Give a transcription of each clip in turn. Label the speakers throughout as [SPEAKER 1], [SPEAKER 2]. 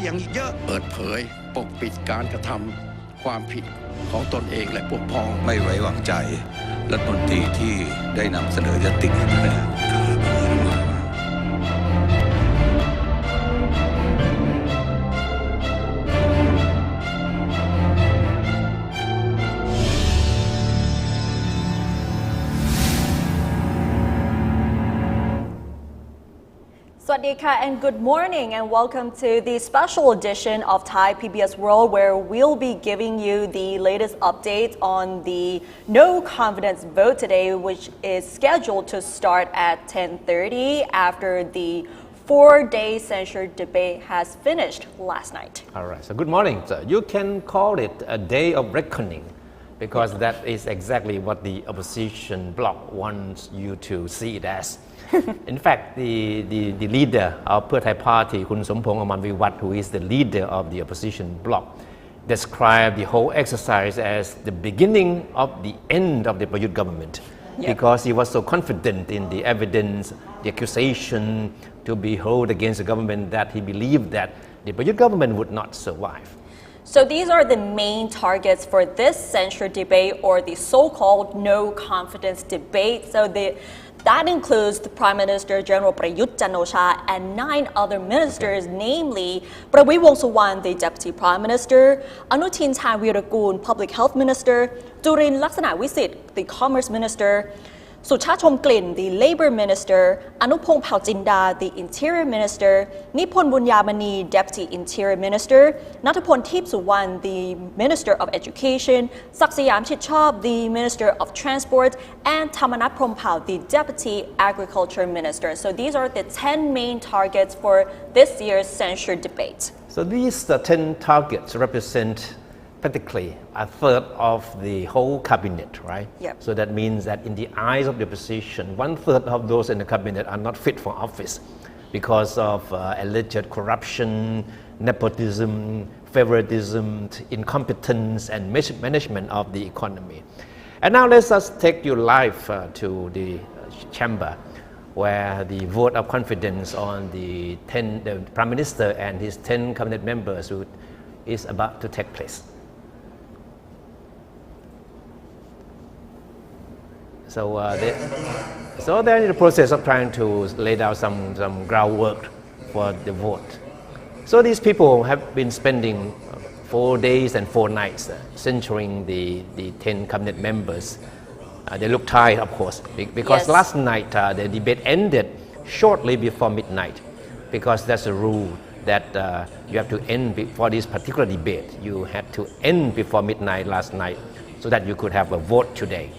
[SPEAKER 1] อย่างอีกเยอะ
[SPEAKER 2] เปิดเผยปกปิดการกระทำความผิดของตนเองและพวกพ้อง
[SPEAKER 3] ไม่ไว้วางใจรัฐมนตรีที่ได้นำเสนอยตินี้ไปแล้ว
[SPEAKER 4] Swadika and good morning and welcome to the special edition of Thai PBS World where we'll be giving you the latest updates on the no confidence vote today, which is scheduled to start at 10:30 after the 4-day censure debate has finished last night.
[SPEAKER 5] All right, so good morning. So you can call it a day of reckoning because that is exactly what the opposition bloc wants you to see it as. In fact, the leader of Pheu Thai Party, Kun Somphong Ammanviwatt, who is the leader of the opposition bloc, described the whole exercise as the beginning of the end of the Prayut government because he was so confident in the evidence, the accusation to be hurled against the government that he believed that the Prayut government would not survive.
[SPEAKER 4] So these are the main targets for this censure debate or the so-called no confidence debate. That includes the Prime Minister General Prayut Chan-o-cha and 9 other ministers, namely Prawit Wongsuwan, the Deputy Prime Minister, Anutin Charnvirakul, Public Health Minister, Jurin Laksanavisit, the Commerce Minister, Suchat Chomklin, the Labour Minister, Anupong Phawjinda, the Interior Minister, Niphon Bunyamani, Deputy Interior Minister, Nattapon Teepsuwan, the Minister of Education, Saksayam Chitchop, the Minister of Transport, and Thamanat Promphao, the Deputy Agriculture Minister. So these are the 10 main targets for this year's censure debate.
[SPEAKER 5] So these 10 targets represent practically a third of the whole cabinet, right?
[SPEAKER 4] Yep.
[SPEAKER 5] So that means that in the eyes of the opposition, 1/3 of those in the cabinet are not fit for office because of alleged corruption, nepotism, favoritism, incompetence, and mismanagement of the economy. And now let's just take you live to the chamber where the vote of confidence on the Prime Minister and his 10 cabinet members is about to take place. So they're in the process of trying to lay down some groundwork for the vote. So these people have been spending 4 days and 4 nights censuring the 10 cabinet members. They look tired, of course, because last night the debate ended shortly before midnight because that's a rule that you have to end for this particular debate. You had to end before midnight last night so that you could have a vote today.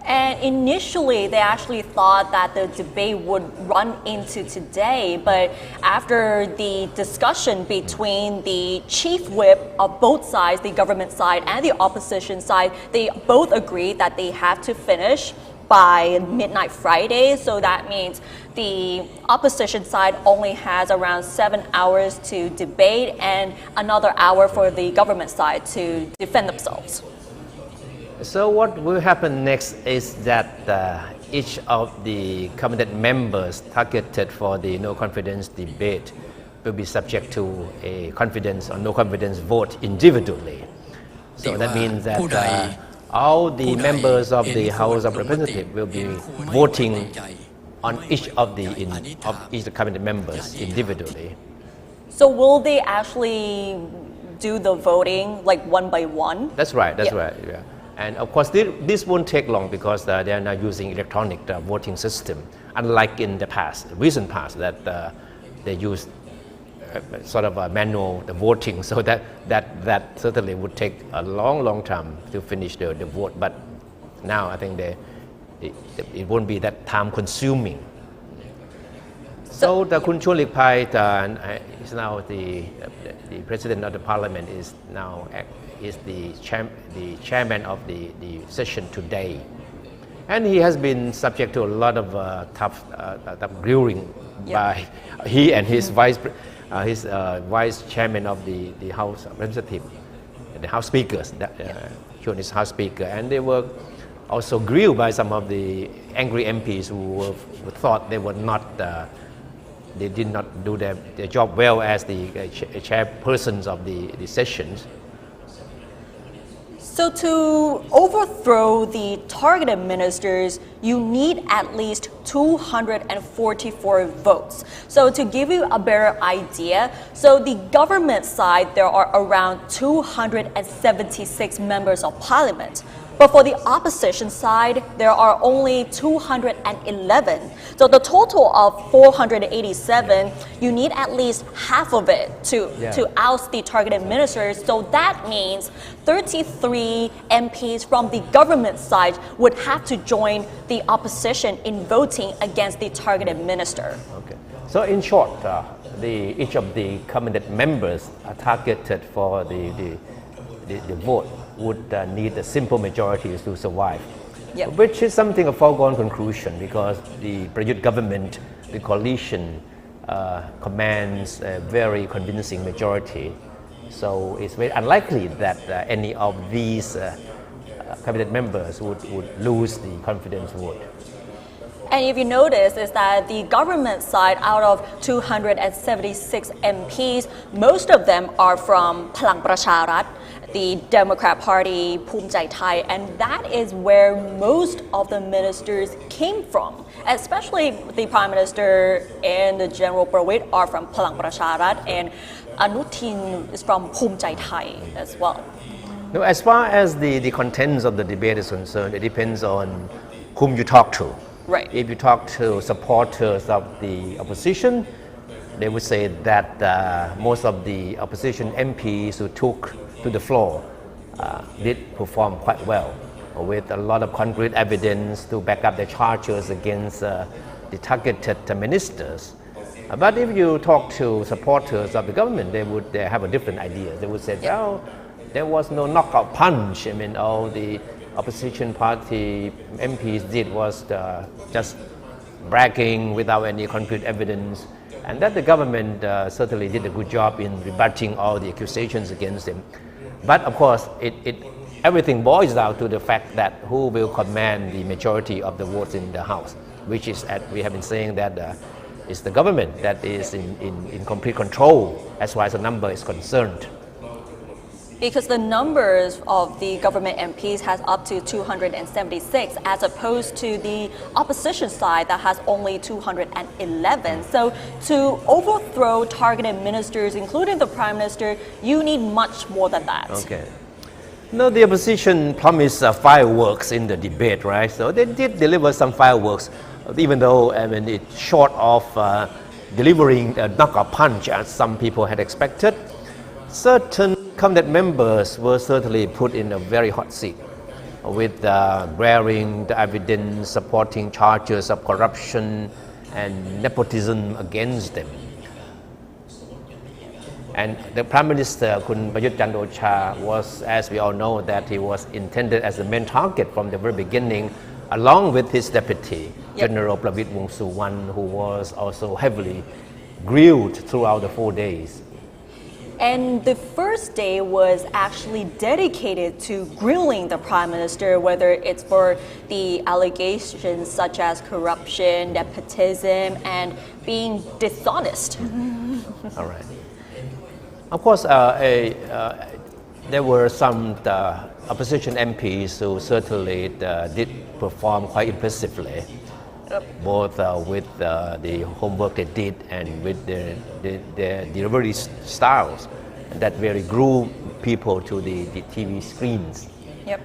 [SPEAKER 4] And initially, they actually thought that the debate would run into today, but after the discussion between the chief whip of both sides, the government side and the opposition side, they both agreed that they have to finish by midnight Friday. So that means the opposition side only has around 7 hours to debate and another hour for the government side to defend themselves.
[SPEAKER 5] So what will happen next is that each of the cabinet members targeted for the no confidence debate will be subject to a confidence or no confidence vote individually. So that means that all the members of the House of Representatives will be voting on each of each cabinet members individually.
[SPEAKER 4] So will they actually do the voting like one by one?
[SPEAKER 5] That's right. Yeah. And of course, this won't take long because they are now using electronic voting system, unlike in the recent past that they used sort of a manual voting. So that certainly would take a long time to finish the vote. But now I think it won't be that time consuming. So the Kun Chonlikpai is now the president of the parliament is the chairman of the session today, and he has been subject to a lot of tough grilling by he and his vice chairman of the House of Representatives, the House speakers, his House speaker, and they were also grilled by some of the angry MPs who thought they were not they did not do their job well as the chairpersons of the sessions.
[SPEAKER 4] So to overthrow the targeted ministers, you need at least 244 votes. So to give you a better idea, so the government side, there are around 276 members of parliament. But for the opposition side, there are only 211. So the total of 487, you need at least half of it to oust the targeted ministers. So that means 33 MPs from the government side would have to join the opposition in voting against the targeted minister.
[SPEAKER 5] Okay. So in short, each of the cabinet members are targeted for the vote would need a simple majority to survive, which is something a foregone conclusion because the Prayut government, the coalition, commands a very convincing majority. So it's very unlikely that any of these cabinet members would lose the confidence vote.
[SPEAKER 4] And if you notice is that the government side, out of 276 MPs, most of them are from Palang Pracharat, the Democrat Party, ภูมิใจไทย, and that is where most of the ministers came from. Especially the Prime Minister and the General Prawit are from Palang Pracharat, and Anutin is from ภูมิใจไทย as well.
[SPEAKER 5] Now, as far as the contents of the debate is concerned, it depends on whom you talk to.
[SPEAKER 4] Right.
[SPEAKER 5] If you talk to supporters of the opposition, they would say that most of the opposition MPs who took to the floor did perform quite well with a lot of concrete evidence to back up their charges against the targeted ministers. But if you talk to supporters of the government, they have a different idea. They would say, well, there was no knockout punch. I mean, all the opposition party MPs did was just bragging without any concrete evidence, and that the government certainly did a good job in rebutting all the accusations against them. But of course, everything boils down to the fact that who will command the majority of the votes in the House, which is, we have been saying that it's the government that is in complete control as far as the number is concerned.
[SPEAKER 4] Because the numbers of the government MPs has up to 276 as opposed to the opposition side that has only 211. So to overthrow targeted ministers, including the Prime Minister, you need much more than that.
[SPEAKER 5] Okay. No, the opposition promised fireworks in the debate, right? So they did deliver some fireworks, even though it's short of delivering a knockout punch as some people had expected. Certain cabinet members were certainly put in a very hot seat with bearing the evidence, supporting charges of corruption and nepotism against them. And the Prime Minister, Kun Prayut Chan-o-cha, was, as we all know, that he was intended as the main target from the very beginning, along with his deputy, General Prawit Wongsuwan, who was also heavily grilled throughout the 4 days.
[SPEAKER 4] And the first day was actually dedicated to grilling the Prime Minister, whether it's for the allegations such as corruption, nepotism, and being dishonest.
[SPEAKER 5] All right. Of course, there were some opposition MPs who certainly did perform quite impressively, both with the homework they did and with their delivery styles that really drew people to the TV screens.
[SPEAKER 4] Yep.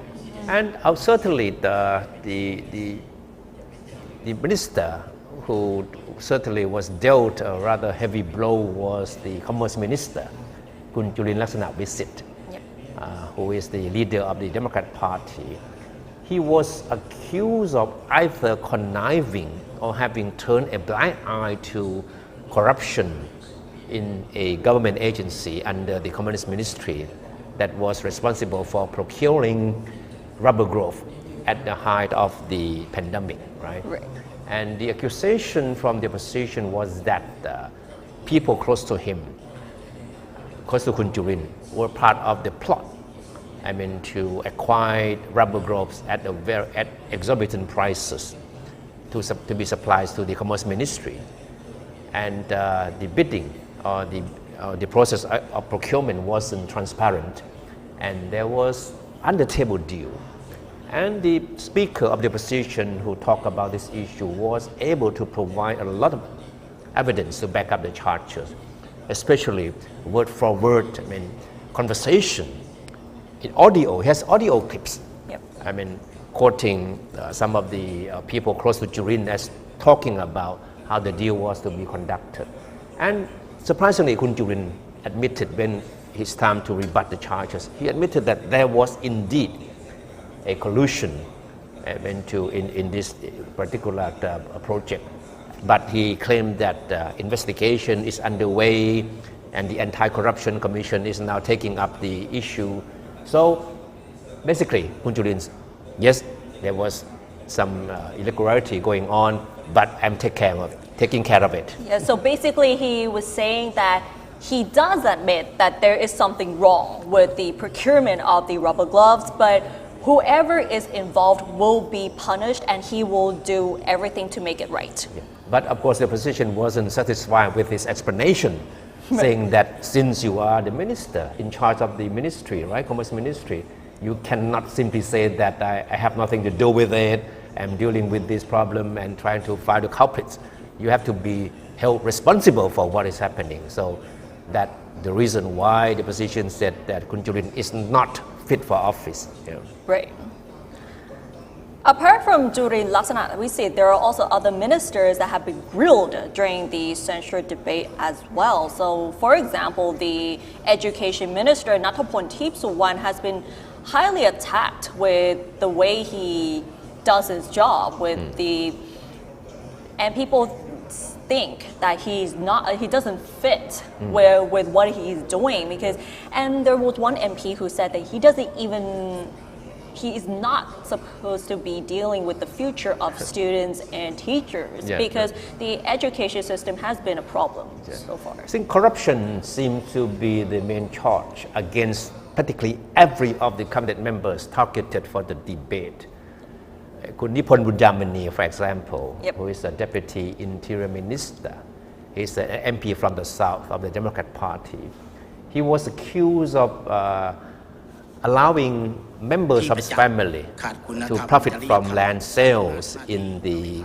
[SPEAKER 5] And certainly the minister who certainly was dealt a rather heavy blow was the Commerce Minister, Kun Julian Laksanavisit, who is the leader of the Democrat Party. He was accused of either conniving or having turned a blind eye to corruption in a government agency under the Communist Ministry that was responsible for procuring rubber growth at the height of the pandemic, right? And the accusation from the opposition was that people close to him, close to Kun Jurin, were part of the plot. I mean, to acquire rubber gloves at exorbitant prices to be supplied to the Commerce Ministry. and the bidding or the process of procurement wasn't transparent, and there was under-table deal. And the Speaker of the opposition who talked about this issue was able to provide a lot of evidence to back up the charges, especially word for word, conversation. In audio, he has audio clips.
[SPEAKER 4] Yep.
[SPEAKER 5] Quoting some of the people close to Jurin as talking about how the deal was to be conducted. And surprisingly, Kun Jurin admitted when it's time to rebut the charges, he admitted that there was indeed a collusion in this particular project. But he claimed that investigation is underway and the Anti-Corruption Commission is now taking up the issue. So basically, Kun Jurin, yes, there was some irregularity going on, but I'm taking care of it.
[SPEAKER 4] Yeah, so basically he was saying that he does admit that there is something wrong with the procurement of the rubber gloves, but whoever is involved will be punished and he will do everything to make it right.
[SPEAKER 5] Yeah. But of course the opposition wasn't satisfied with his explanation, saying that since you are the minister in charge of the ministry, right, Commerce Ministry, you cannot simply say that I have nothing to do with it, I'm dealing with this problem and trying to find the culprits. You have to be held responsible for what is happening. So that the reason why the opposition said that Kun Jurin is not fit for office. Yeah.
[SPEAKER 4] Right. Apart from Jurin Laksana, we see there are also other ministers that have been grilled during the censure debate as well. So, for example, the Education Minister Nathapon Teepsuwan has been highly attacked with the way he does his job and people think that he doesn't fit with what he's doing and there was one MP who said that he is not supposed to be dealing with the future of students and teachers because the education system has been a problem so far.
[SPEAKER 5] I think corruption seems to be the main charge against practically every of the cabinet members targeted for the debate. Kun Nipon Bunyamani, for example, who is a deputy interior minister, he's an MP from the south of the Democrat Party. He was accused of allowing members of his family to profit from land sales in the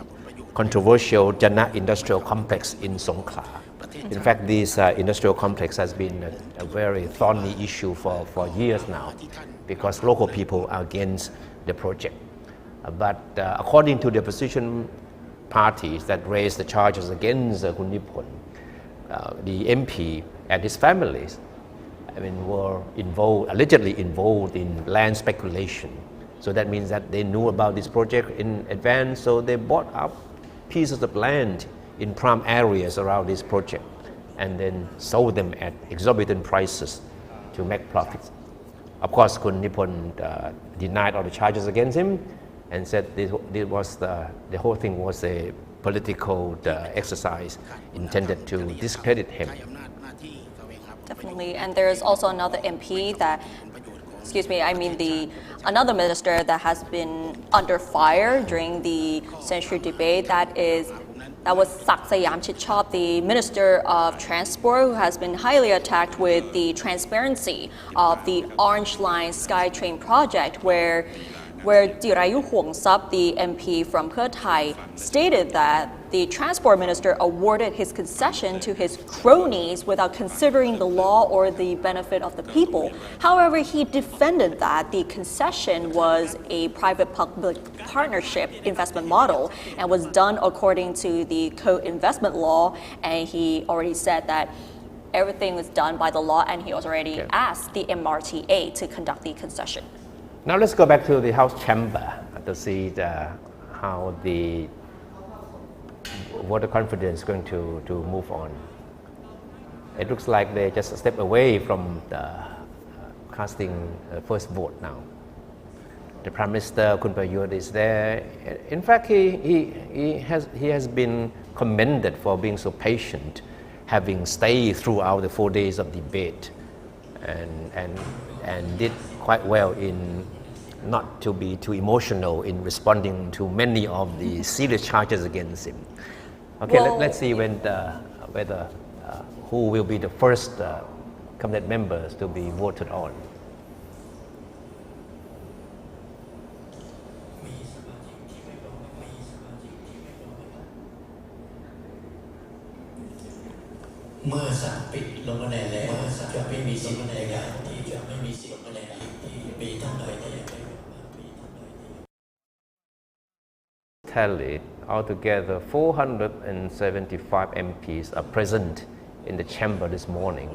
[SPEAKER 5] controversial Jana Industrial Complex in Songkhla. In fact, this industrial complex has been a very thorny issue for years now because local people are against the project. But according to the opposition parties that raised the charges against Kun Nipon, the MP and his families were allegedly involved in land speculation. So that means that they knew about this project in advance, so they bought up pieces of land in prime areas around this project and then sold them at exorbitant prices to make profits. Of course, Kun Nipon denied all the charges against him and said the whole thing was a political exercise intended to discredit him.
[SPEAKER 4] Definitely, and there is also another MP another minister that has been under fire during the censure debate. That was Saksayam Chichop, the Minister of Transport, who has been highly attacked with the transparency of the Orange Line SkyTrain project, where Jirayu Huangsap, the MP from Pheu Thai, stated that the transport minister awarded his concession to his cronies without considering the law or the benefit of the people. However, he defended that the concession was a private-public partnership investment model and was done according to the co-investment law, and he already said that everything was done by the law, and he was already asked the MRTA to conduct the concession.
[SPEAKER 5] Now let's go back to the House chamber to see how the voter confidence is going to move on. It looks like they just step away from the casting first vote now. The Prime Minister Kun Prayut is there. In fact, he has been commended for being so patient, having stayed throughout the 4 days of debate, and did quite well in not to be too emotional in responding to many of the serious charges against him. Okay, let's see when whether who will be the first cabinet members to be voted on.
[SPEAKER 1] เมื่อศาลปิดลงคะแนนแล้วจะไม่มีสิทธิ์ในการที่จะไม่มีสิทธิ์คะแนนที่มีท่านใดที่ยังไม่มีท่านใดที่
[SPEAKER 5] Tallied, altogether 475 MPs are present in the chamber this morning.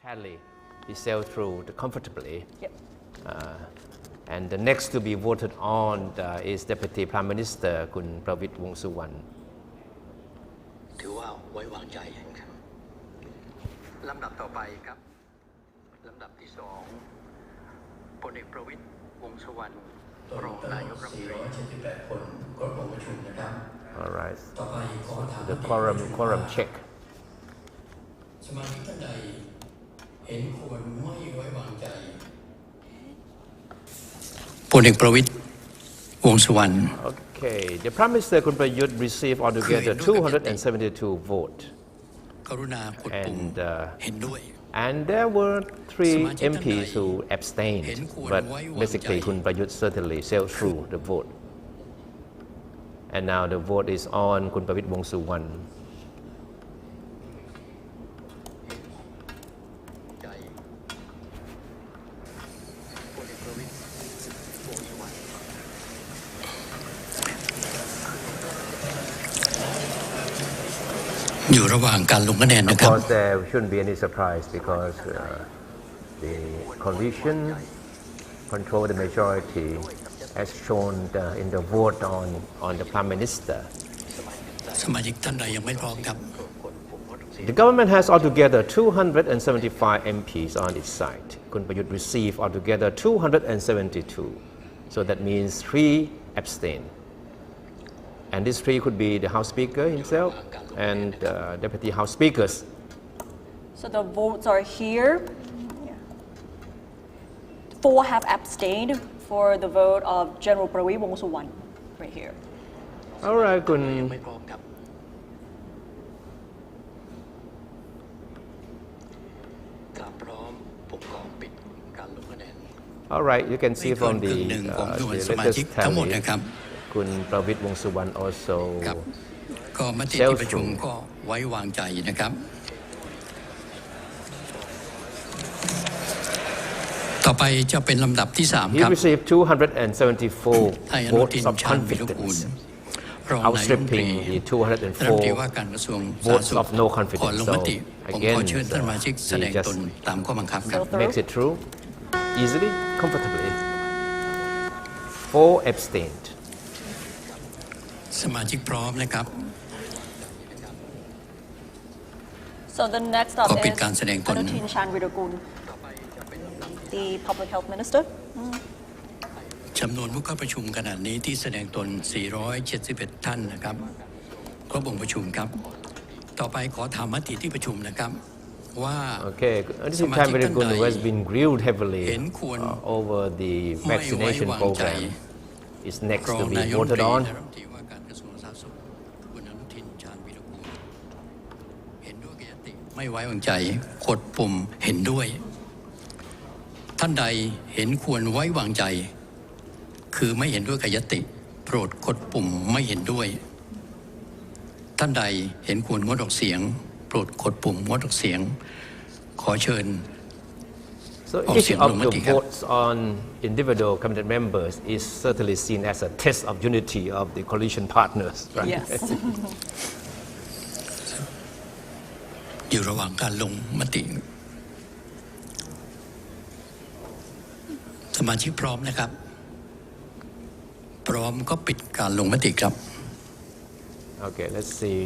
[SPEAKER 5] Tally is sailed through comfortably.
[SPEAKER 4] Yep.
[SPEAKER 5] And the next to be voted on is Deputy Prime Minister คุณประวิตรวงษ์สุวรรณ
[SPEAKER 1] ถือว่าไว้วางใจครับลำดับต่อไปครับลำดับที่2พลเอกประวิตรวงษ์สุวรรณรองนายกรัฐมนตรี478คนก็ลงประชุมนะครับ
[SPEAKER 5] All right.
[SPEAKER 1] ต่อไปขอถาม
[SPEAKER 5] The quorum check.
[SPEAKER 1] สมาชิกท่านใดเห็นควรไม่ไว้วางใจพลเอกประวิตรวงษ์สุวรรณ
[SPEAKER 5] Okay, the Prime Minister คุณประยุทธ์ received altogether 272 votes.
[SPEAKER 1] กรุณากดปุ่มเห็นด้วย
[SPEAKER 5] And there were 3 MPs who abstained, but basically คุณประยุทธ์ certainly sailed through the vote. And now the vote is on คุณประวิตรวงษ์สุวรรณ
[SPEAKER 1] อยู่ระหว่างการลงคะแนน
[SPEAKER 5] Of
[SPEAKER 1] นะครับ
[SPEAKER 5] course, there shouldn't be any surprise because the coalition control the majority as shown in the vote on the Prime Minister.
[SPEAKER 1] สมาชิกท่านใดยังไม่พร้อมครับ
[SPEAKER 5] The government has altogether 275 MPs on its side. คุณประยุทธ์ received altogether 272. So that means 3 abstain. And these 3 could be the House Speaker himself and Deputy House Speakers.
[SPEAKER 4] So the votes are here. 4 have abstained for the vote of General Prawit Wongsuwan right here.
[SPEAKER 5] All right, คุณ
[SPEAKER 1] ยังไม่พร้อมครับถ้าพร้อมผมขอปิดการลงคะแนน
[SPEAKER 5] All right, you can see from the
[SPEAKER 1] ของจำนวนสมาชิก
[SPEAKER 5] latest
[SPEAKER 1] ทั้งหมด
[SPEAKER 5] tally,
[SPEAKER 1] นะครับ
[SPEAKER 5] คุณประวิตรวงษ์สุวรรณ also
[SPEAKER 1] ครับก็มติที่ประชุมก็ไว้วางใจนะครับต่อไปจะเป็นลำดับที่3
[SPEAKER 5] he
[SPEAKER 1] ครับ
[SPEAKER 5] received 274
[SPEAKER 1] ให้อนุ
[SPEAKER 5] votes
[SPEAKER 1] ทิน
[SPEAKER 5] of
[SPEAKER 1] ชาญวิรุกูล
[SPEAKER 5] confidence,
[SPEAKER 1] รองนายกรัฐมนตรี
[SPEAKER 5] outstripping the
[SPEAKER 1] รัฐมนตรีว่า
[SPEAKER 5] 204
[SPEAKER 1] การกระทรวงสาธารณ
[SPEAKER 5] votes
[SPEAKER 1] สุข
[SPEAKER 5] of no
[SPEAKER 1] ก่อน
[SPEAKER 5] confidence.
[SPEAKER 1] ลง
[SPEAKER 5] So
[SPEAKER 1] มติผมขอ
[SPEAKER 5] again,
[SPEAKER 1] เชิญท่านสมาชิกแสดง
[SPEAKER 5] he
[SPEAKER 1] ตน
[SPEAKER 5] just
[SPEAKER 1] ตามข้อบังคับครับ
[SPEAKER 5] makes it through easily, comfortably. 4 abstained.
[SPEAKER 1] สมาชิกพร้อมนะครับ
[SPEAKER 4] So the next up
[SPEAKER 1] ขอ
[SPEAKER 4] is
[SPEAKER 1] ปิดการแสดงตน
[SPEAKER 4] Anutin Chanvirakul, the Public Health Minister.
[SPEAKER 1] จำนวนผู้เข้าประชุมขณะนี้ที่แสดงตน 471 ท่านนะครับครบองค์ประชุมครับ ต่อไปขอถามมติที่ประชุมนะครับว่า
[SPEAKER 5] Okay, this is Chanvirakul who has been grilled heavily
[SPEAKER 1] เห็นควร
[SPEAKER 5] over the
[SPEAKER 1] ไม่ไว้
[SPEAKER 5] vaccination
[SPEAKER 1] วางใจ
[SPEAKER 5] program is next
[SPEAKER 1] รอง
[SPEAKER 5] to
[SPEAKER 1] นา
[SPEAKER 5] be
[SPEAKER 1] ยกรัฐมน
[SPEAKER 5] voted
[SPEAKER 1] ตรี
[SPEAKER 5] on.
[SPEAKER 1] และรัฐมนตรีว่าการกระทรวงสาธารณสุขคุณอนุทินชาญวิรุกูลเห็นด้วยกับยติไม่ไว้วางใจกดปุ่มเห็นด้วย ท่านใดเห็นควรไว้วางใจคือไม่เห็นด้วยกับยติโปรดกดปุ่มไม่เห็นด้วยท่านใดเห็นควรงดออกเสียง โปรดกดปุ่มงดออกเสียงขอเชิญ
[SPEAKER 5] So each of the votes on individual cabinet members is certainly seen as a test of unity of the coalition partners, right?
[SPEAKER 4] Yes.
[SPEAKER 1] อยู่ระหว่างการลงมติสมาชิกพร้อมนะครับพร้อมก็ปิดการลงมติครับ
[SPEAKER 5] Okay, let's see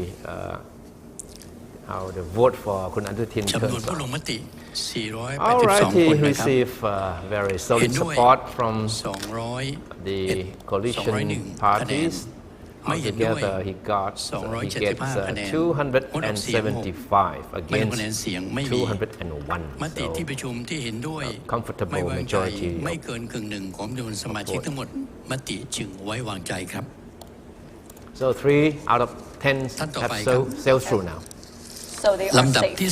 [SPEAKER 5] how the vote for คุณอนุทิน
[SPEAKER 1] จำนวน
[SPEAKER 5] turns
[SPEAKER 1] ผู้ล
[SPEAKER 5] out.
[SPEAKER 1] งมติ
[SPEAKER 5] All right,
[SPEAKER 1] 482 คน
[SPEAKER 5] he
[SPEAKER 1] นะครับ
[SPEAKER 5] received very
[SPEAKER 1] เห็
[SPEAKER 5] solid
[SPEAKER 1] นด้วย
[SPEAKER 5] support from
[SPEAKER 1] 200
[SPEAKER 5] the coalition
[SPEAKER 1] 201
[SPEAKER 5] parties.
[SPEAKER 1] ไม่เห็นด้วย
[SPEAKER 5] Altogether, he gets
[SPEAKER 1] 275 คะแนน
[SPEAKER 5] 275
[SPEAKER 1] ไม่ลงคะแนน
[SPEAKER 5] against
[SPEAKER 1] เสียงไม่มี
[SPEAKER 5] 201.
[SPEAKER 1] มติ
[SPEAKER 5] So
[SPEAKER 1] ที่ประชุมที่เห็นด้วย
[SPEAKER 5] comfortable
[SPEAKER 1] ไม่ไว้วางใจ
[SPEAKER 5] majority
[SPEAKER 1] ไม่เกินกึ่งหนึ่งของจำนวนสมาชิกทั้งหมดมติจึงไว้วางใจครับ
[SPEAKER 5] So 3 out of 10
[SPEAKER 1] ท่านต่อ
[SPEAKER 5] have
[SPEAKER 1] ไปครับ
[SPEAKER 5] sailed through now.
[SPEAKER 4] So they are
[SPEAKER 1] ลำดับ
[SPEAKER 4] safe.
[SPEAKER 1] ที่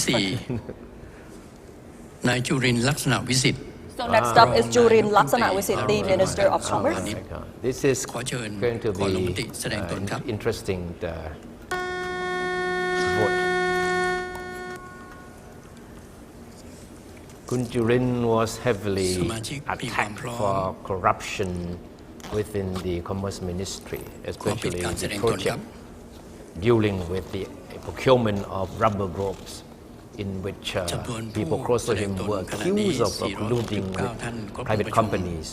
[SPEAKER 1] 4 นายจุรินทร์ลักษณะวิสิทธิ์
[SPEAKER 4] So next up is Jurin Laksanavisit, the Minister of Commerce.
[SPEAKER 5] Oh my God. This is
[SPEAKER 1] ขอเชิญ
[SPEAKER 5] going to
[SPEAKER 1] ขอลงม
[SPEAKER 5] be
[SPEAKER 1] ติแสดงตนครับ
[SPEAKER 5] interesting vote. Kun Jurin was heavily
[SPEAKER 1] สมาชิกมีความพร้อม
[SPEAKER 5] attacked for corruption within the Commerce Ministry,
[SPEAKER 1] ขอปิด
[SPEAKER 5] especially
[SPEAKER 1] การแสด
[SPEAKER 5] the
[SPEAKER 1] งตนครับ
[SPEAKER 5] project dealing with the procurement of rubber gloves, in which
[SPEAKER 1] จำนวนผู้
[SPEAKER 5] people close to him
[SPEAKER 1] แสดงตน
[SPEAKER 5] were
[SPEAKER 1] ขณะนี้
[SPEAKER 5] accused of colluding
[SPEAKER 1] 469
[SPEAKER 5] with
[SPEAKER 1] ท่านครบ
[SPEAKER 5] private
[SPEAKER 1] ประชุม
[SPEAKER 5] companies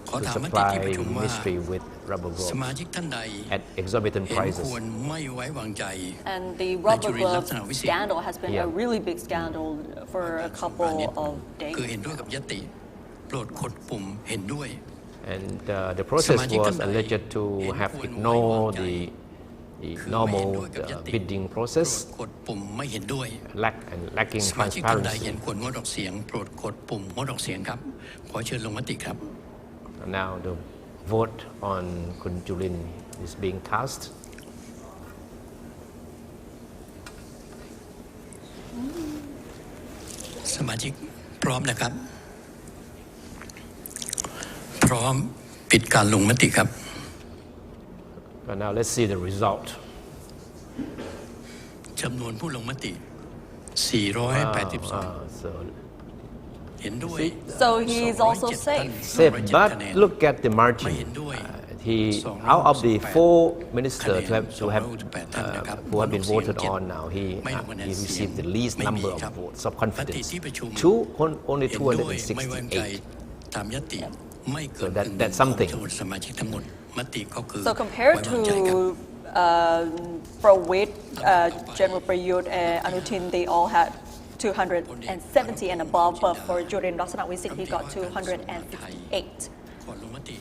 [SPEAKER 1] ขอ
[SPEAKER 5] to
[SPEAKER 1] ถามมติ
[SPEAKER 5] supply
[SPEAKER 1] ที่ประชุมว่า
[SPEAKER 5] ministry with rubber
[SPEAKER 1] ส
[SPEAKER 5] gloves
[SPEAKER 1] มาชิกท่านใด
[SPEAKER 5] at exorbitant
[SPEAKER 1] เห็น
[SPEAKER 5] prices.
[SPEAKER 1] ควรไม่ไว้วางใจ
[SPEAKER 4] And the rubber
[SPEAKER 1] Jurin
[SPEAKER 4] glove
[SPEAKER 1] Laksanavisit.
[SPEAKER 4] scandal has been
[SPEAKER 5] Yeah.
[SPEAKER 4] a really big scandal for a couple of
[SPEAKER 1] คือ
[SPEAKER 4] days.
[SPEAKER 1] เห็นด้วยกับยติโปรดกดปุ่มเห็นด้วย
[SPEAKER 5] And the process
[SPEAKER 1] สมาชิก
[SPEAKER 5] was
[SPEAKER 1] ท่านใด
[SPEAKER 5] alleged to
[SPEAKER 1] เห็น
[SPEAKER 5] have
[SPEAKER 1] ควรไว้วาง
[SPEAKER 5] ignored
[SPEAKER 1] ใจ
[SPEAKER 5] the
[SPEAKER 1] คือไม่
[SPEAKER 5] normal
[SPEAKER 1] เห็นด้วยกับยติ
[SPEAKER 5] bidding
[SPEAKER 1] โปร
[SPEAKER 5] process,
[SPEAKER 1] ดกดปุ่มไม่เห็นด้วย
[SPEAKER 5] lacking
[SPEAKER 1] สมาชิกท่านใดเห็
[SPEAKER 5] transparency.
[SPEAKER 1] นควรงดออกเสียงโปรดกดปุ่มงดออกเสียงครับขอเชิญลงมติครับ
[SPEAKER 5] And now the vote on Kun Jurin is being cast.
[SPEAKER 1] สมาชิกพร้อมนะครับ พร้อมปิดการลงมติครับ
[SPEAKER 5] But now let's see the result.
[SPEAKER 1] จำนวนผู้ลงมติ 482
[SPEAKER 5] So
[SPEAKER 1] เห็นด้วย
[SPEAKER 4] So he is also
[SPEAKER 1] 207
[SPEAKER 4] safe.
[SPEAKER 5] safe,
[SPEAKER 1] 207
[SPEAKER 5] but
[SPEAKER 1] คะแนน
[SPEAKER 5] look at the
[SPEAKER 1] ไม่
[SPEAKER 5] margin.
[SPEAKER 1] เห็นด้วย
[SPEAKER 5] He,
[SPEAKER 1] 268
[SPEAKER 5] out of the 4 ministers
[SPEAKER 1] คะแนน
[SPEAKER 5] who have
[SPEAKER 1] 268ท่านนะครับ
[SPEAKER 5] who have been voted on now, he
[SPEAKER 1] ไม่ลงคะแนน
[SPEAKER 5] he
[SPEAKER 1] เสียง
[SPEAKER 5] received the least
[SPEAKER 1] ไม่มี
[SPEAKER 5] number
[SPEAKER 1] ครับ
[SPEAKER 5] of votes of
[SPEAKER 1] มติ
[SPEAKER 5] confidence.
[SPEAKER 1] ที่ประชุม
[SPEAKER 5] Only
[SPEAKER 1] เห็นด้วยไม่ไว้วางใจ
[SPEAKER 5] 268.
[SPEAKER 1] ตามยติไม่เกิน
[SPEAKER 5] So that-
[SPEAKER 1] ครึ่งหนึ่ง
[SPEAKER 5] that's
[SPEAKER 1] ของ
[SPEAKER 5] something.
[SPEAKER 1] จำนวนสมาชิกทั้งหมดมติก็คือ
[SPEAKER 4] So compared
[SPEAKER 1] ไว้วางใจครับ
[SPEAKER 4] to Prawit, General Prayut, and Anutin, they all had 270 and above, but for Jurin Laksanavisit, he got 208.
[SPEAKER 1] ขอลงมติ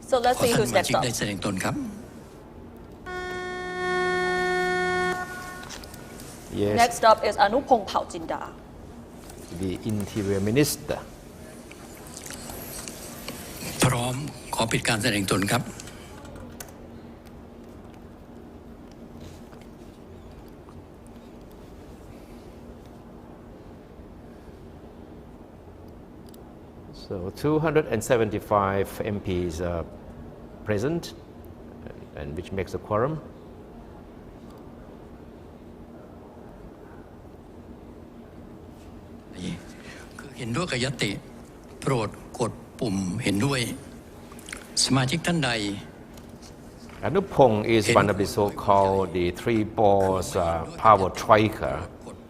[SPEAKER 4] So let's
[SPEAKER 1] ขอ
[SPEAKER 4] see
[SPEAKER 1] ท่าน
[SPEAKER 4] who
[SPEAKER 1] สมา
[SPEAKER 4] steps
[SPEAKER 1] ชิก
[SPEAKER 4] up.
[SPEAKER 1] ได้แสดงตนครับ
[SPEAKER 5] Yes,
[SPEAKER 4] Next up is Anupong Paujinda.
[SPEAKER 5] the interior minister.
[SPEAKER 1] พร้อมขอปิดการแสดงตนครับ
[SPEAKER 5] So 275 MPs are present, and which makes a quorum.
[SPEAKER 1] คือเห็นด้วยกับยติโปรดกดปุ่มเห็นด้วย สมาชิกท่านใด
[SPEAKER 5] Anupong is one of the so-called the three balls power troika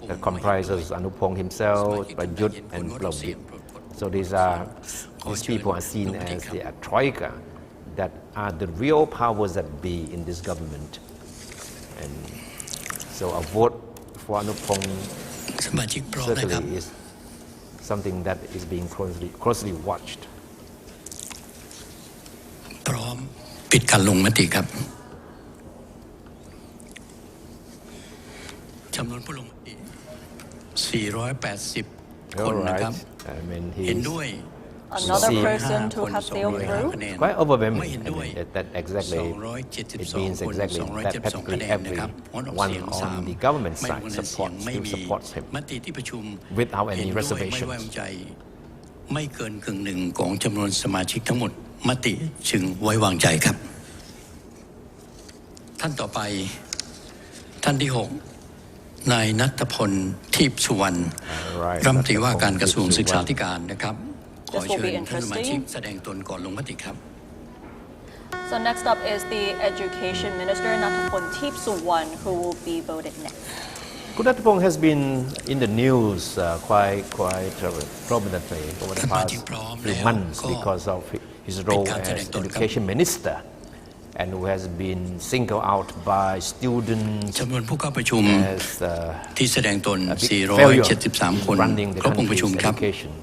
[SPEAKER 5] that comprises Anupong himself, Prayut, and Prawit. So these people are seen as the troika that are the real powers that be in this government. And so a vote for Anupong
[SPEAKER 1] สมาชิกพร้อมนะครับ
[SPEAKER 5] certainly is something that is being closely watched.
[SPEAKER 1] พร้อมปิดการลงมติครับจำนวนผู้ลงมติ 480 คน
[SPEAKER 5] All
[SPEAKER 1] นะครับ
[SPEAKER 5] right. I mean,
[SPEAKER 1] เห็น
[SPEAKER 5] he's
[SPEAKER 1] ด้วย
[SPEAKER 4] Another
[SPEAKER 5] See.
[SPEAKER 4] person to have sailed
[SPEAKER 1] 205
[SPEAKER 4] through.
[SPEAKER 1] คะแนน
[SPEAKER 5] quite
[SPEAKER 1] ไม่
[SPEAKER 5] overwhelming.
[SPEAKER 1] เห็น
[SPEAKER 5] I
[SPEAKER 1] ด้วย
[SPEAKER 5] mean, that exactly it
[SPEAKER 1] 272
[SPEAKER 5] means
[SPEAKER 1] คน
[SPEAKER 5] exactly that
[SPEAKER 1] 272
[SPEAKER 5] practically
[SPEAKER 1] คะแนนนะครับงดออก
[SPEAKER 5] everyone
[SPEAKER 1] เสียง
[SPEAKER 5] on
[SPEAKER 1] 3
[SPEAKER 5] the government
[SPEAKER 1] ไม่ล
[SPEAKER 5] side
[SPEAKER 1] งคะแนนเสียงไม่มี
[SPEAKER 5] supports him
[SPEAKER 1] มติที่ประชุม
[SPEAKER 5] without any
[SPEAKER 1] เห็นด้วย
[SPEAKER 5] reservations
[SPEAKER 1] ไม่ไว้วางใจไม่เกินครึ่งหนึ่งของจำนวนสมาชิกทั้งหมดมติจึงไว้วางใจครับ ท่านต่อไปท่านที่ 6 นายณัฐพลทิพย์สุวรรณ
[SPEAKER 5] Right.
[SPEAKER 1] รัฐมนตรีว่าการกระทรวงศึกษา
[SPEAKER 5] Suwan.
[SPEAKER 1] ธิการนะครับขอ
[SPEAKER 4] This will
[SPEAKER 1] เชิ
[SPEAKER 4] be
[SPEAKER 1] ญท่านสมาชิก
[SPEAKER 4] interesting.
[SPEAKER 1] แสดงตนก่อนลงมติครับ
[SPEAKER 4] So next up is the Education Minister Nattapon Teepsuwan, who will be voted next.
[SPEAKER 5] Kudatapong has been in the news quite prominently over the past few months because of his role as Education Minister, and who has been singled out by students
[SPEAKER 1] จำนวนผู้เข้าประชุม
[SPEAKER 5] as
[SPEAKER 1] ที่แสดงตน
[SPEAKER 5] a big failure
[SPEAKER 1] 473 คน
[SPEAKER 5] in running the
[SPEAKER 1] ครบองค์ประชุม
[SPEAKER 5] country's
[SPEAKER 1] ครับ
[SPEAKER 5] education.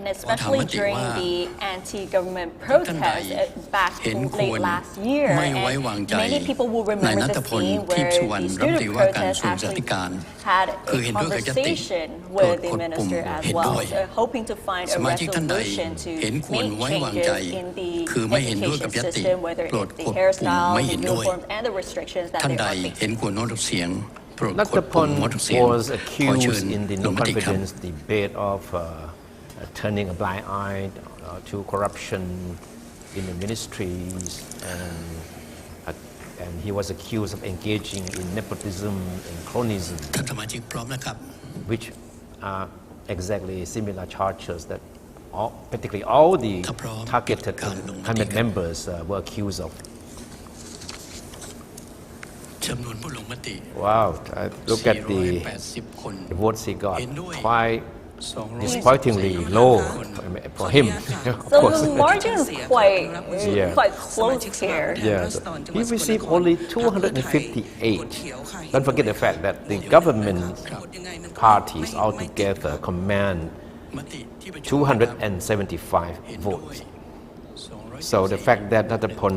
[SPEAKER 4] And especially during the anti-government protest back
[SPEAKER 1] เห็นคว
[SPEAKER 4] late
[SPEAKER 1] ร
[SPEAKER 4] last year,
[SPEAKER 1] ไม่ไว้วางใจ
[SPEAKER 4] and many people will
[SPEAKER 1] นาย
[SPEAKER 4] remember
[SPEAKER 1] ณัฐ
[SPEAKER 4] the
[SPEAKER 1] พล
[SPEAKER 4] scene
[SPEAKER 1] ทิพ
[SPEAKER 4] where
[SPEAKER 1] ย์สุวรรณ
[SPEAKER 4] the
[SPEAKER 1] รัฐมนตรี
[SPEAKER 4] student
[SPEAKER 1] ว่าการก
[SPEAKER 4] protest
[SPEAKER 1] ระทรวงศึกษา
[SPEAKER 4] actually
[SPEAKER 1] ธิการ
[SPEAKER 4] had
[SPEAKER 1] คือ
[SPEAKER 4] a
[SPEAKER 1] เห็นด้วยกับยติ
[SPEAKER 4] conversation
[SPEAKER 1] โปรด
[SPEAKER 4] with the
[SPEAKER 1] กดปุ่ม
[SPEAKER 4] minister as
[SPEAKER 1] เห็น
[SPEAKER 4] well,
[SPEAKER 1] ด้วย
[SPEAKER 4] hoping to find
[SPEAKER 1] ส
[SPEAKER 4] a
[SPEAKER 1] มาชิกท่านใด
[SPEAKER 4] resolution to
[SPEAKER 1] เห็นควร
[SPEAKER 4] make
[SPEAKER 1] ไว้วางใจ
[SPEAKER 4] changes in the
[SPEAKER 1] คือไม่เห็นด้วยกับย
[SPEAKER 4] education
[SPEAKER 1] ติ
[SPEAKER 4] system, whether
[SPEAKER 1] โปรด
[SPEAKER 4] it's
[SPEAKER 1] ก
[SPEAKER 4] the
[SPEAKER 1] ดปุ่ม
[SPEAKER 4] hairstyle,
[SPEAKER 1] ไม่
[SPEAKER 4] the
[SPEAKER 1] เห็นด้วย
[SPEAKER 4] uniforms, and the restrictions that
[SPEAKER 1] ท่าน
[SPEAKER 4] they
[SPEAKER 1] ใด
[SPEAKER 4] are
[SPEAKER 1] เห็น
[SPEAKER 4] facing.
[SPEAKER 1] ควรงดออกเสียงโปรดกดปุ่ม
[SPEAKER 5] Nattapon
[SPEAKER 1] งดออกเสียง
[SPEAKER 5] was
[SPEAKER 1] ขอเชิญ
[SPEAKER 5] accused in the
[SPEAKER 1] ล
[SPEAKER 5] no
[SPEAKER 1] งมติครับ
[SPEAKER 5] confidence debate of turning a blind eye to corruption in the ministries, and he was accused of engaging in nepotism and cronyism,
[SPEAKER 1] ท่านสมาชิกพร้อมนะครับ
[SPEAKER 5] which are exactly similar charges that particularly all the
[SPEAKER 1] ถ้าพร้อม
[SPEAKER 5] targeted
[SPEAKER 1] การลงมติ
[SPEAKER 5] cabinet
[SPEAKER 1] ครับ
[SPEAKER 5] members were accused of.
[SPEAKER 1] จำนวนผู้ลงมติ
[SPEAKER 5] Wow, look at the
[SPEAKER 1] 480 คน
[SPEAKER 5] votes he got,
[SPEAKER 1] เห็นด้วย
[SPEAKER 5] quite
[SPEAKER 1] 200
[SPEAKER 5] disappointingly low for him, of
[SPEAKER 4] So
[SPEAKER 5] course.
[SPEAKER 4] the margin is
[SPEAKER 5] Yeah.
[SPEAKER 4] quite close here.
[SPEAKER 5] Yeah, he received only 258. Don't forget the fact that the government parties altogether command
[SPEAKER 1] มติที่ประชุม
[SPEAKER 5] 275
[SPEAKER 1] เห็นด้วย
[SPEAKER 5] votes.
[SPEAKER 1] 200
[SPEAKER 5] So the fact that Nattapon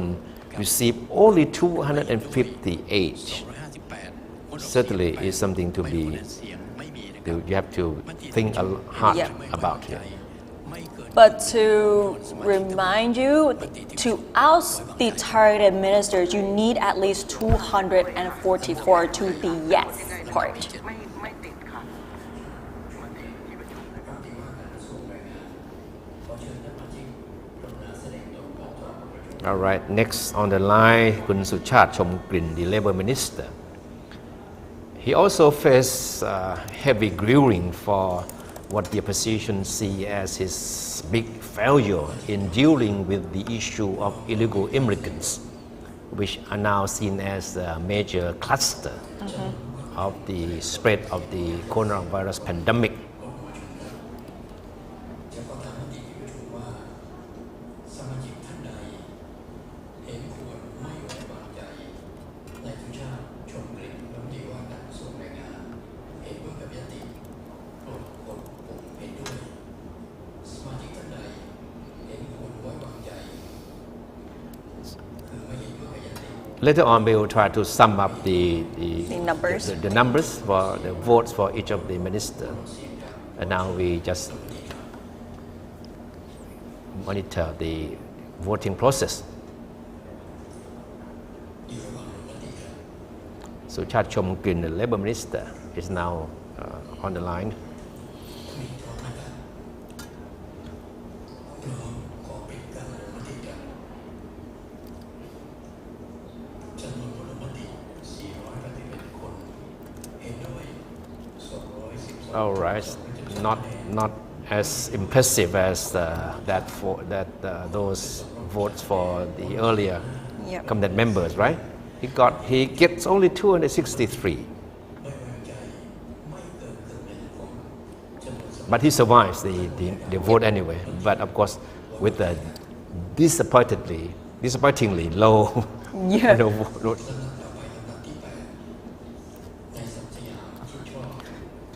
[SPEAKER 5] received only 258 certainly is something to be, you have to think hard about it.
[SPEAKER 4] But to remind you, to oust the targeted ministers, you need at least 244 to the yes part.
[SPEAKER 5] All right, next on the line, Kun Suchat Chomgrin, the Labour Minister. He also faced heavy grilling for what the opposition see as his big failure in dealing with the issue of illegal immigrants, which are now seen as a major cluster of the spread of the coronavirus pandemic. Later on, we will try to sum up the
[SPEAKER 4] numbers.
[SPEAKER 5] the numbers for the votes for each of the ministers. And now we just monitor the voting process. Suchat Chomgrin, the Labour Minister, is now on the line. All right, not as impressive as those votes for the earlier
[SPEAKER 4] Yep.
[SPEAKER 5] cabinet members, right? He gets only 263, but he survives the vote anyway. But of course, with the disappointingly low
[SPEAKER 4] Yeah.
[SPEAKER 5] vote.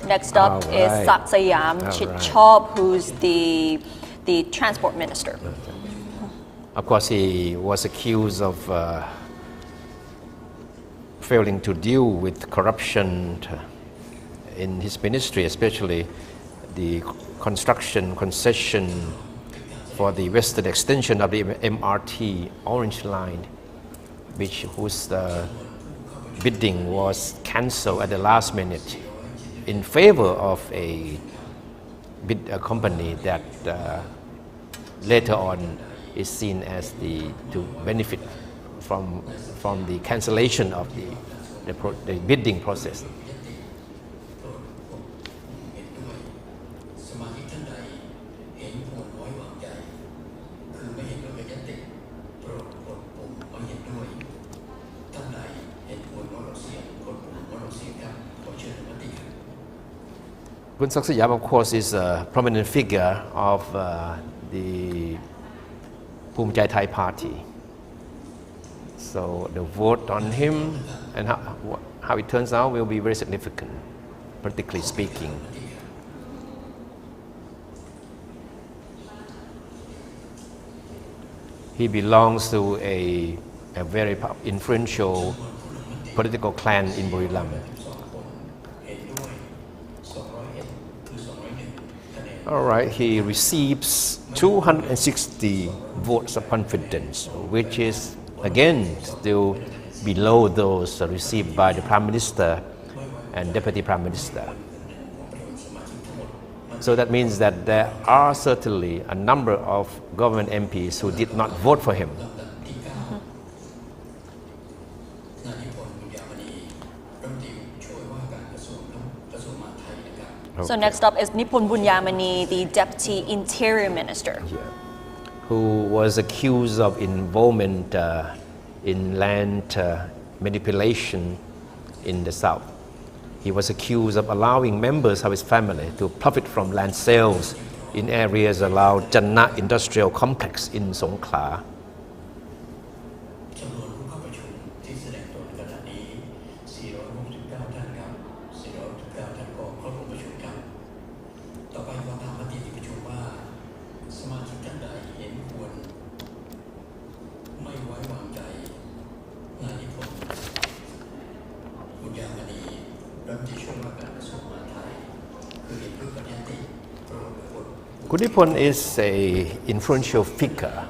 [SPEAKER 4] Next up is
[SPEAKER 5] Alright.
[SPEAKER 4] Satsayam
[SPEAKER 5] Alright.
[SPEAKER 4] Chitchop, who's the transport minister.
[SPEAKER 5] Of course, he was accused of failing to deal with corruption in his ministry, especially the construction concession for the western extension of the MRT Orange Line, whose bidding was cancelled at the last minute in favor of a company that later on is seen as to benefit from the cancellation of the bidding process. Kun Saksayam, of course, is a prominent figure of the Phumchai Thai party. So the vote on him and how it turns out will be very significant, politically speaking. He belongs to a very influential political clan in Buriram. All right, he receives 260 votes of confidence, which is again still below those received by the Prime Minister and Deputy Prime Minister. So that means that there are certainly a number of government MPs who did not vote for him.
[SPEAKER 4] So next up is Nipun Bunyamani, the Deputy Interior Minister.
[SPEAKER 5] Who was accused of involvement in land manipulation in the south. He was accused of allowing members of his family to profit from land sales in areas around Janna Industrial Complex in Songkhla. Kunipon is an influential figure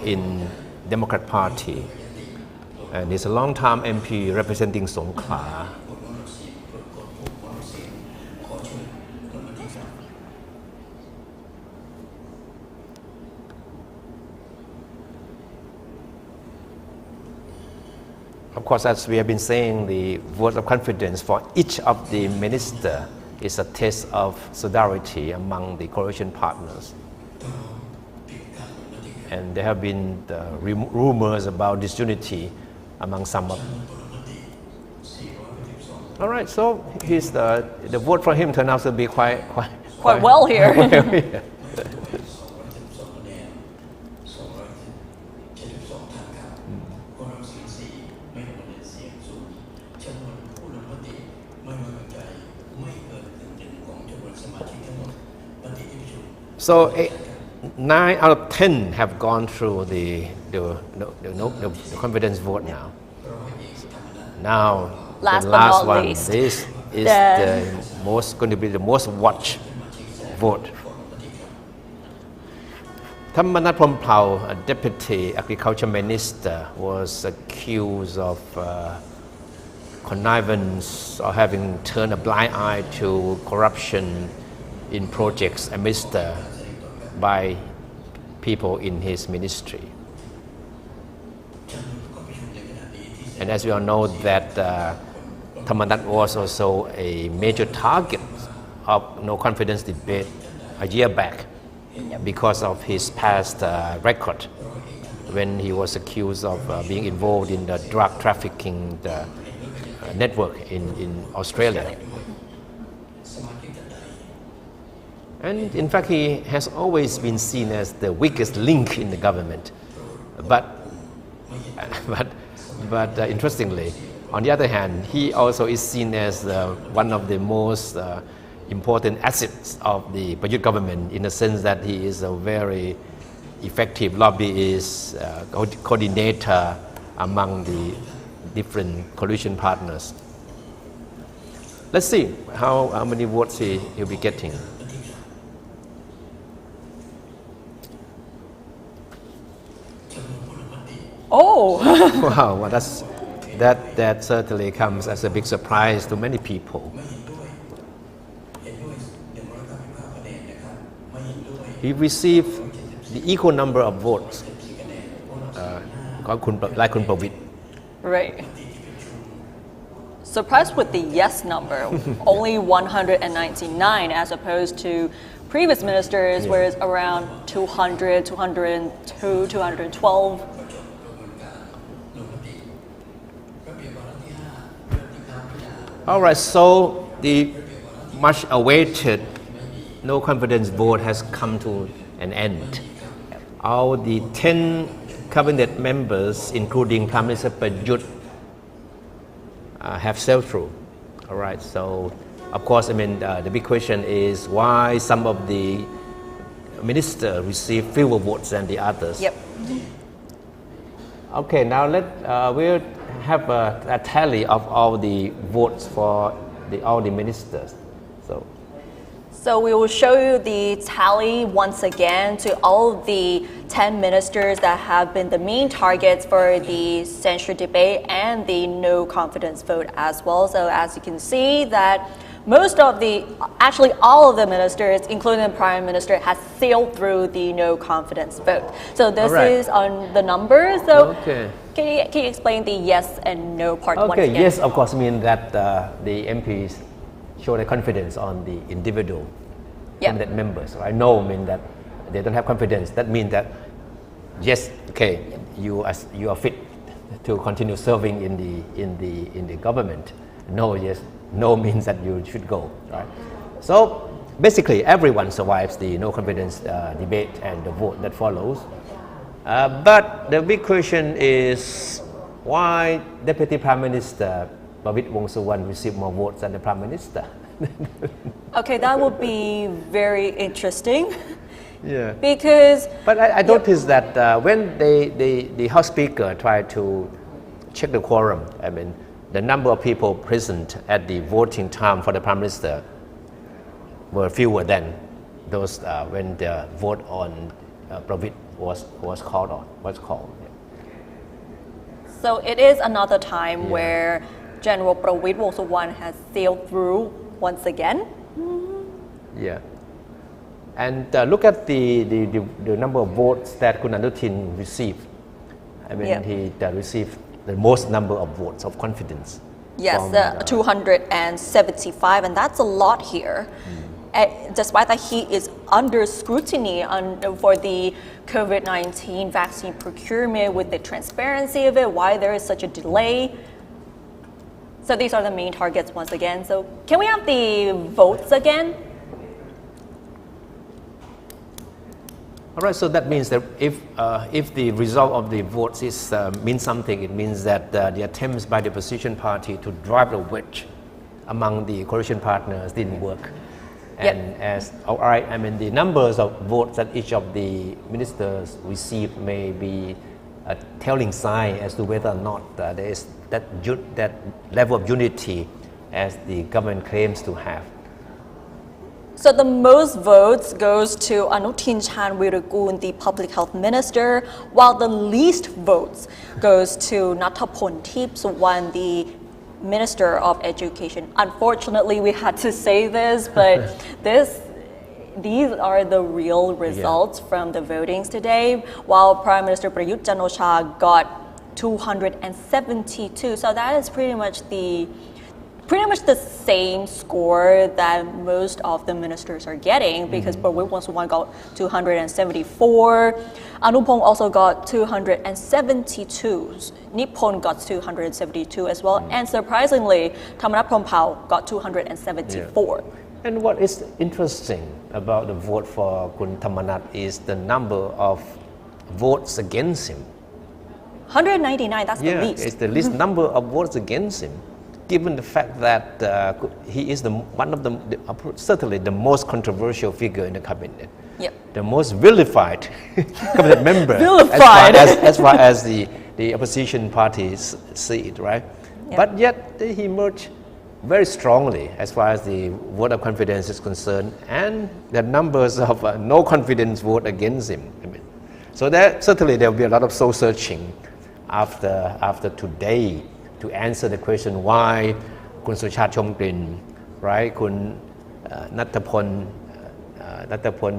[SPEAKER 5] in Democrat Party and is a long-time MP representing Songkhla. Of course, as we have been saying, the vote of confidence for each of the ministers is a test of solidarity among the coalition partners. And there have been rumors about disunity among some of them. All right, so the vote for him turned out to be quite
[SPEAKER 4] well here.
[SPEAKER 5] So 9 out of 10 have gone through the confidence vote now. Now,
[SPEAKER 4] Last
[SPEAKER 5] the
[SPEAKER 4] but
[SPEAKER 5] last
[SPEAKER 4] not
[SPEAKER 5] one,
[SPEAKER 4] least,
[SPEAKER 5] this is going to be the most watched vote. Thammanat Phomphao, a deputy agriculture minister, was accused of connivance or having turned a blind eye to corruption in projects administered by people in his ministry. And as we all know that Thammanat was also a major target of no confidence debate a year back because of his past record when he was accused of being involved in the drug trafficking network in Australia. And in fact, he has always been seen as the weakest link in the government. But interestingly, on the other hand, he also is seen as one of the most important assets of the Prayut government in the sense that he is a very effective lobbyist, coordinator among the different coalition partners. Let's see how many votes he'll be getting.
[SPEAKER 4] Oh!
[SPEAKER 5] Wow, well, that certainly comes as a big surprise to many people. He received the equal number of votes like Kun Pravit.
[SPEAKER 4] Right. Surprised with the yes number, only 199 as opposed to previous ministers where it's around 200, 202, 212.
[SPEAKER 5] All right, so the much awaited no confidence vote has come to an end. All the 10 cabinet members, including Prime Minister Prayut, have sailed through. All right, so of course, I mean, the big question is why some of the ministers receive fewer votes than the others.
[SPEAKER 4] Yep.
[SPEAKER 5] Okay, now we'll have a tally of all the votes for all the ministers.
[SPEAKER 4] So we will show you the tally once again to all the 10 ministers that have been the main targets for the censure debate and the no confidence vote as well. So as you can see that actually all of the ministers, including the Prime Minister, has sailed through the no confidence vote. So this is on the numbers. So can you explain the yes and no part once again?
[SPEAKER 5] Yes, of course, mean that the MPs show their confidence on the individual cabinet members. Right? No mean that they don't have confidence. That means that yes, okay, you are fit to continue serving in the government. No means that you should go. Right? So basically, everyone survives the no confidence debate and the vote that follows. But the big question is why Deputy Prime Minister Prawit Wongsuwan received more votes than the Prime Minister.
[SPEAKER 4] Okay, that would be very interesting.
[SPEAKER 5] Yeah. But I noticed that when the House Speaker tried to check the quorum, I mean, the number of people present at the voting time for the Prime Minister were fewer than those when the vote on Pravit was called.
[SPEAKER 4] So it is another time where General Prawit Wongsuwan has sailed through once again.
[SPEAKER 5] Yeah. And look at the number of votes that Kun Anutin received. I mean, he received the most number of votes of confidence.
[SPEAKER 4] Yes, 275, and that's a lot here. Despite that he is under scrutiny for the COVID-19 vaccine procurement with the transparency of it, why there is such a delay. So these are the main targets once again. So can we have the votes again?
[SPEAKER 5] All right, so that means that if the result of the votes means something, it means that the attempts by the opposition party to drive a wedge among the coalition partners didn't work. And I mean, the numbers of votes that each of the ministers received may be a telling sign as to whether or not there is that level of unity as the government claims to have.
[SPEAKER 4] So the most votes goes to Anutin Chanvirakul, the public health minister, while the least votes goes to Nathapon Thipsuwan, the Minister of Education. Unfortunately, we had to say this, but these are the real results from the votings today. While Prime Minister Prayut Chan-o-cha got 272, so that is pretty much the same score that most of the ministers are getting, because Prawit Wongsuwan got 274, Anupong also got 272, Nippon got 272 as well, and surprisingly, Thamarat Phrompao got 274.
[SPEAKER 5] And what is interesting about the vote for Kun Thamarat is the number of votes against him.
[SPEAKER 4] 199, that's the least.
[SPEAKER 5] It's the least number of votes against him, given the fact that he is certainly the most controversial figure in the cabinet.
[SPEAKER 4] Yep.
[SPEAKER 5] The most vilified cabinet member.
[SPEAKER 4] Vilified.
[SPEAKER 5] As far as the opposition parties see it, right?
[SPEAKER 4] Yep.
[SPEAKER 5] But yet he emerged very strongly as far as the vote of confidence is concerned, and the numbers of no confidence vote against him. I mean, so certainly there will be a lot of soul searching after today to answer the question why Kun Suchat Chomgrin, right, Kun Nathapon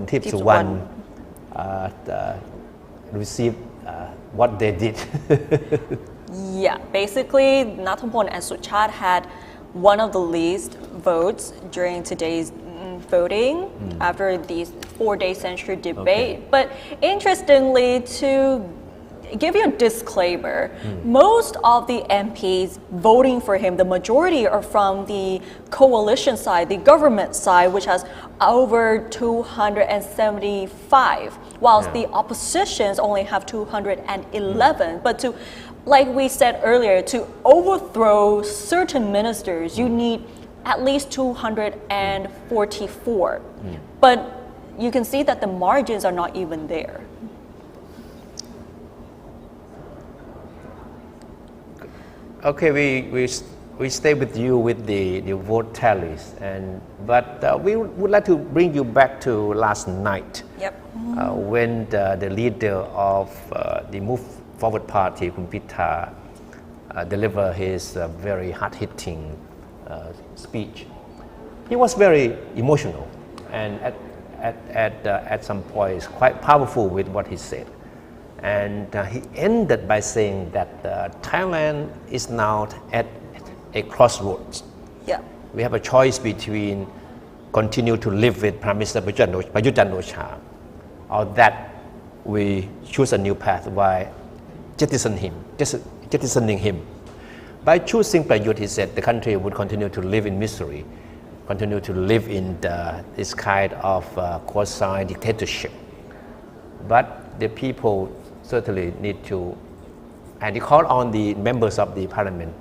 [SPEAKER 5] Thipsuwan received what they did.
[SPEAKER 4] Yeah, basically Nathapon and Suchat had one of the least votes during today's voting after these 4-day censure debate. But interestingly, give you a disclaimer. Most of the MPs voting for him, the majority are from the coalition side, the government side, which has over 275, whilst the oppositions only have 211. But to, like we said earlier, to overthrow certain ministers, you need at least 244. But you can see that the margins are not even there.
[SPEAKER 5] Okay, we stay with you with the vote tallies, but we would like to bring you back to last night.
[SPEAKER 4] Yep.
[SPEAKER 5] When the leader of the Move Forward Party, Kun Pitha, delivered his very hard-hitting speech. He was very emotional, and at some points quite powerful with what he said. And he ended by saying that Thailand is now at a crossroads.
[SPEAKER 4] Yeah.
[SPEAKER 5] We have a choice between continue to live with Prime Minister Prayut Chan-o-cha, or that we choose a new path by jettisoning him. By choosing Prayut, he said the country would continue to live in misery, continue to live in this kind of quasi-dictatorship. But the people certainly need to, and he called on the members of the parliament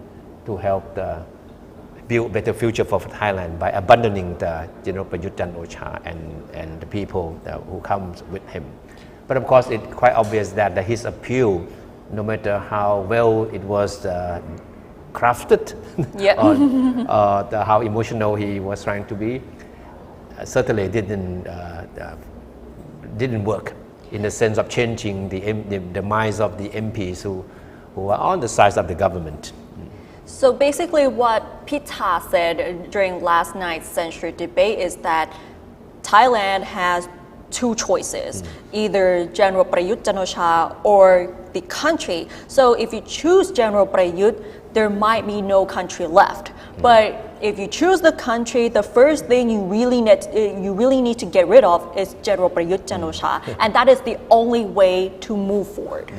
[SPEAKER 5] to help build a better future for Thailand by abandoning the General Prayut Chan-o-cha and the people who come with him. But of course, it's quite obvious that his appeal, no matter how well it was crafted, or how emotional he was trying to be, certainly didn't work in the sense of changing the minds of the MPs who are on the side of the government.
[SPEAKER 4] So basically what Pitha said during last night's censure debate is that Thailand has two choices, either General Prayut Chan-o-cha or the country. So if you choose General Prayut, there might be no country left. But if you choose the country, the first thing you really need to get rid of is General Prayut Chan-o-cha, and that is the only way to move forward.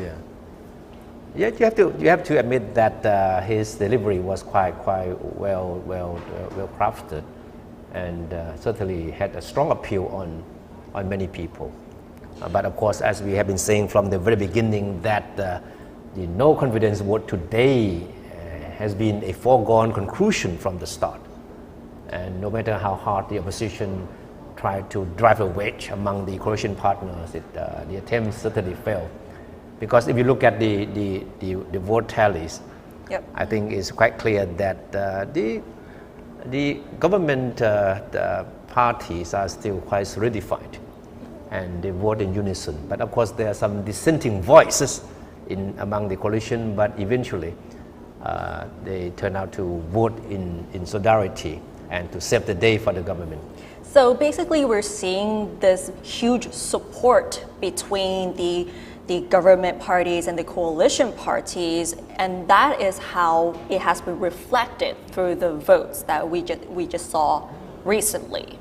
[SPEAKER 5] Yeah, you have to admit that his delivery was quite well crafted, and certainly had a strong appeal on many people. But of course, as we have been saying from the very beginning, that the no confidence vote today has been a foregone conclusion from the start. And no matter how hard the opposition tried to drive a wedge among the coalition partners, the attempt certainly failed. Because if you look at the vote tallies, I think it's quite clear that the government parties are still quite solidified, and they vote in unison. But of course, there are some dissenting voices among the coalition, but eventually they turn out to vote in solidarity and to save the day for the government.
[SPEAKER 4] So basically, we're seeing this huge support between the government parties and the coalition parties, and that is how it has been reflected through the votes that we just saw recently.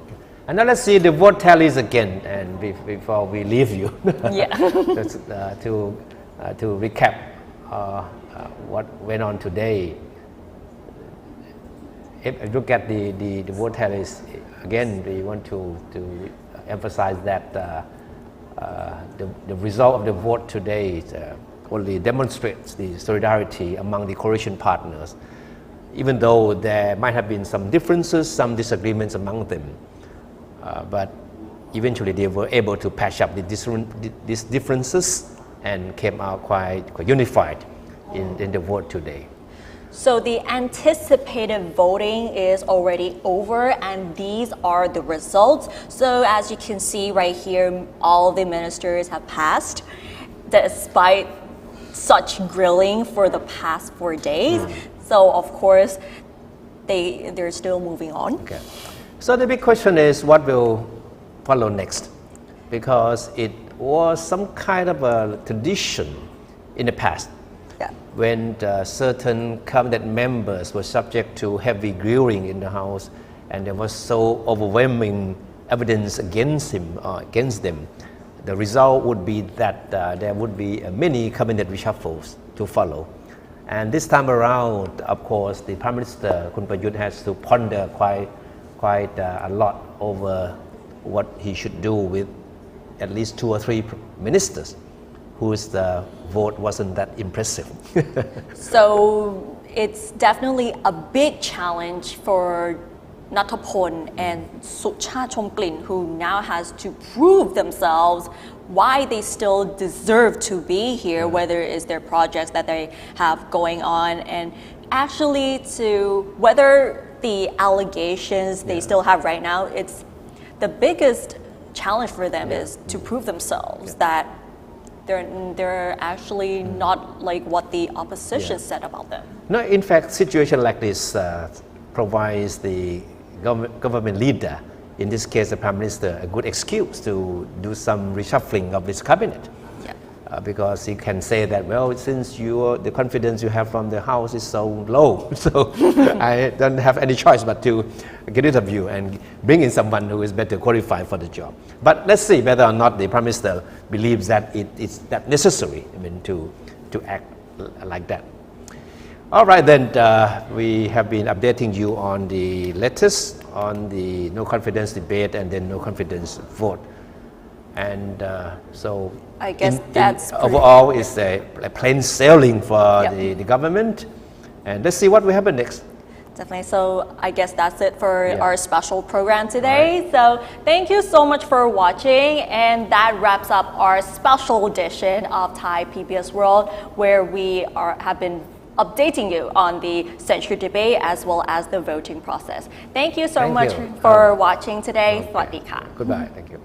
[SPEAKER 5] And now let's see the vote tallies again, and before we leave you, to recap what went on today. If you look at the vote tallies again, we want to emphasize that the result of the vote today only demonstrates the solidarity among the coalition partners, even though there might have been some differences, some disagreements among them. But eventually they were able to patch up these differences and came out quite unified in the vote today.
[SPEAKER 4] So the anticipated voting is already over, and these are the results. So as you can see right here, all the ministers have passed, despite such grilling for the past 4 days. So of course, they're still moving on.
[SPEAKER 5] Okay. So the big question is, what will follow next? Because it was some kind of a tradition in the past, when certain cabinet members were subject to heavy grilling in the House, and there was so overwhelming evidence against them the result would be that there would be many cabinet reshuffles to follow. And this time around, of course, the Prime Minister, Kun Prayut, has to ponder quite a lot over what he should do with at least 2 or 3 ministers whose vote wasn't that impressive.
[SPEAKER 4] So it's definitely a big challenge for Nathapon and Suchat Chomklin, who now has to prove themselves why they still deserve to be here, whether it's their projects that they have going on, and actually to whether the allegations they still have right now, it's the biggest challenge for them is to prove themselves that they're actually not like what the opposition said about them.
[SPEAKER 5] No, in fact, situation like this provides the government leader, in this case the Prime Minister, a good excuse to do some reshuffling of his cabinet. Because he can say that, well, since the confidence you have from the House is so low, so I don't have any choice but to get rid of you and bring in someone who is better qualified for the job. But let's see whether or not the Prime Minister believes that it's that necessary, to act like that. All right, then we have been updating you on the latest on the no confidence debate and then no confidence vote. And so
[SPEAKER 4] I guess that's
[SPEAKER 5] overall it's a plain sailing for the government. And let's see what will happen next.
[SPEAKER 4] Definitely. So I guess that's it for our special program today. So thank you so much for watching. And that wraps up our special edition of Thai PBS World, where we have been updating you on the censure debate as well as the voting process. Thank you so much for watching today. สวัสดีค่ะ
[SPEAKER 5] Goodbye. Thank you.